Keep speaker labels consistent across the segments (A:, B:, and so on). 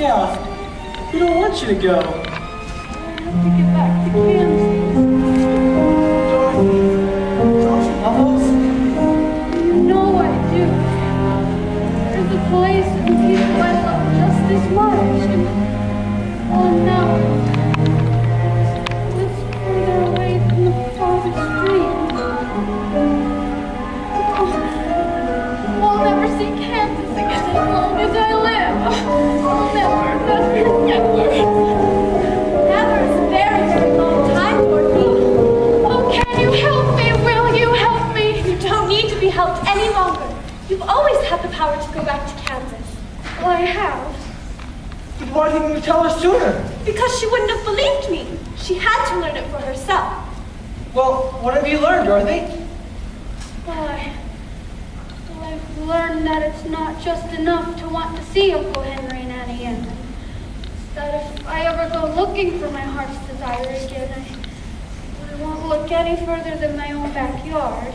A: out. We don't want you to go.
B: I have to get back to Kansas.
A: Dorothy, don't you love us?
B: You know I do. There's a place and people I love just as much. And oh no. It's further away from the farthest street. I'll never see Kansas again as long as I live. I'll never. Never is a very, very long time, Dorothy. Oh, can you help me? Will you help me? You don't need to be helped any longer. You've always had the power to go back to Kansas. Well, I have.
A: But why didn't you tell her sooner?
B: Because she wouldn't have believed me. She had to learn it for herself.
A: Well, what have you learned, Dorothy?
B: Well, I've learned that it's not just enough to want to see Uncle Henry and Annie again. That if I ever go looking for my heart's desire again, I won't look any further than my own backyard.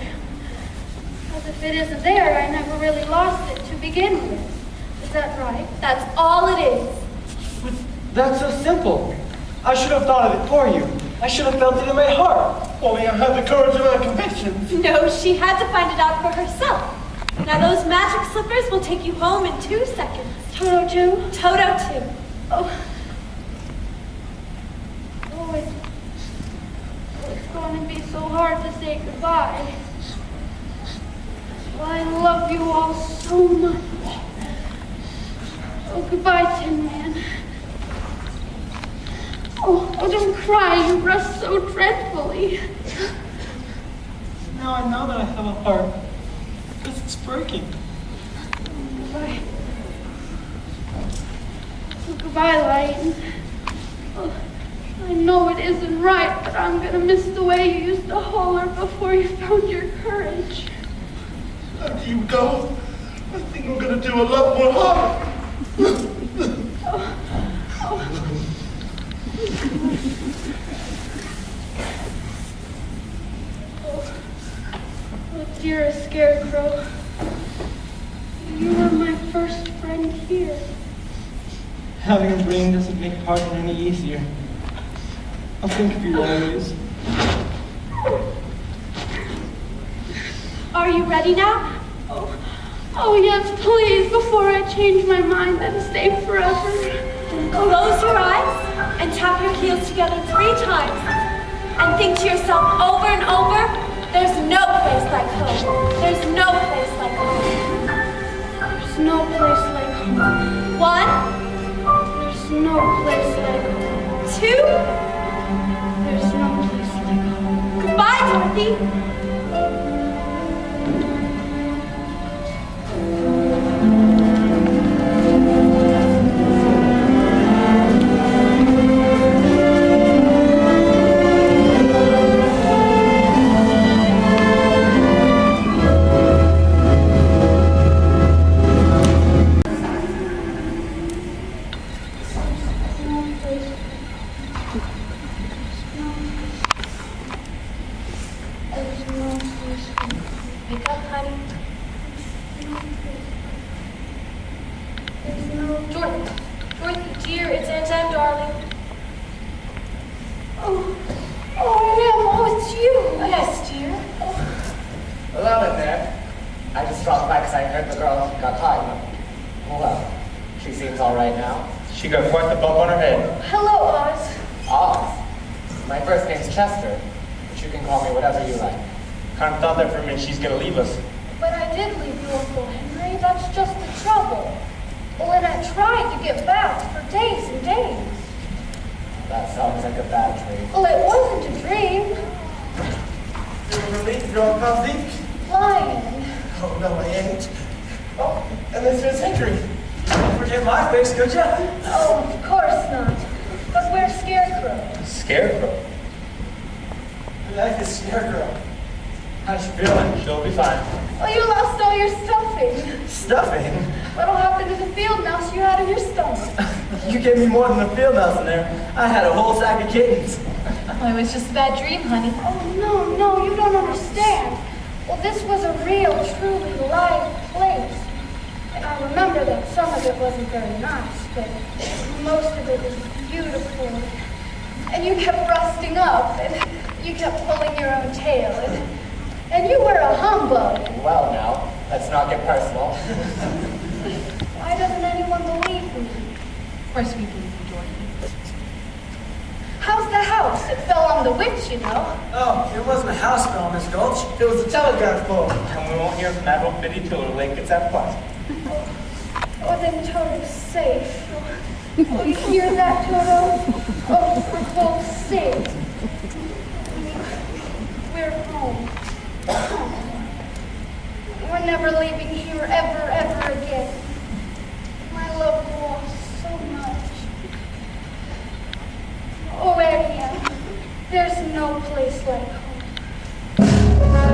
B: Because if it isn't there, I never really lost it to begin with. Is that right? That's all it is.
A: But that's so simple. I should have thought of it for you. I should have felt it in my heart. Only I had the courage of my convictions.
B: No, she had to find it out for herself. Now those magic slippers will take you home in 2 seconds. Toto too? Toto too. Oh, it's going to be so hard to say goodbye. Well, I love you all so much. Oh, goodbye, Tin Man. Oh, don't cry. You rust so dreadfully.
A: Now I know that I have a heart. Because it's breaking.
B: Goodbye. Oh, goodbye, Lion. Oh, I know it isn't right, but I'm going to miss the way you used to holler before you found your courage.
C: After you go, I think I'm going to do a lot more harm.
B: Oh, dearest Scarecrow, you were my first friend here.
A: Having a brain doesn't make parting any easier. I'll think of you always.
B: Are you ready now? Oh yes, please, before I change my mind and stay forever. Close your eyes and tap your heels together 3 times. And think to yourself over and over, there's no place like home. There's no place like home. There's no place like home. 1. There's no place like home. 2. There's no place like home. Goodbye, Dorothy.
A: She's gonna leave us.
B: But I did leave you, Uncle Henry. That's just the trouble. Well, and I tried to get back for days and days.
D: That sounds like a bad dream.
B: Well, it wasn't a dream.
C: You're relieved you're on past Zeke?
B: Lion.
C: Oh, no, I ain't. Oh, and this is Hickory. Don't forget my face, could ya?
B: Oh, of course not. But where's Scarecrow?
D: Scarecrow?
C: I like this Scarecrow.
A: How's she feeling? She'll be fine.
B: Well, you lost all your stuffing.
C: Stuffing?
B: What'll happen to the field mouse you had in your stomach?
C: You gave me more than a field mouse in there. I had a whole sack of kittens.
E: Oh, it was just a bad dream, honey.
B: Oh, no, you don't understand. Well, this was a real, truly live place. I remember that some of it wasn't very nice, but most of it was beautiful. And you kept rusting up, and you kept pulling your own tail, and you were a humbug.
D: Well now, let's not get personal.
B: Why doesn't anyone believe me?
E: Of course we believe you, Dorothy.
B: How's the house? It fell on the witch, you know.
C: Oh, it wasn't a house fell, Miss Gulch. It was a telegraph pole.
D: And we won't hear from that old biddy till the lake gets that flat.
B: Oh, then Toto's safe. Oh, you hear that, Toto? Oh, we're both safe. We're home. We're never leaving here ever again. I love you all so much. Oh, Eddie, there's no place like home.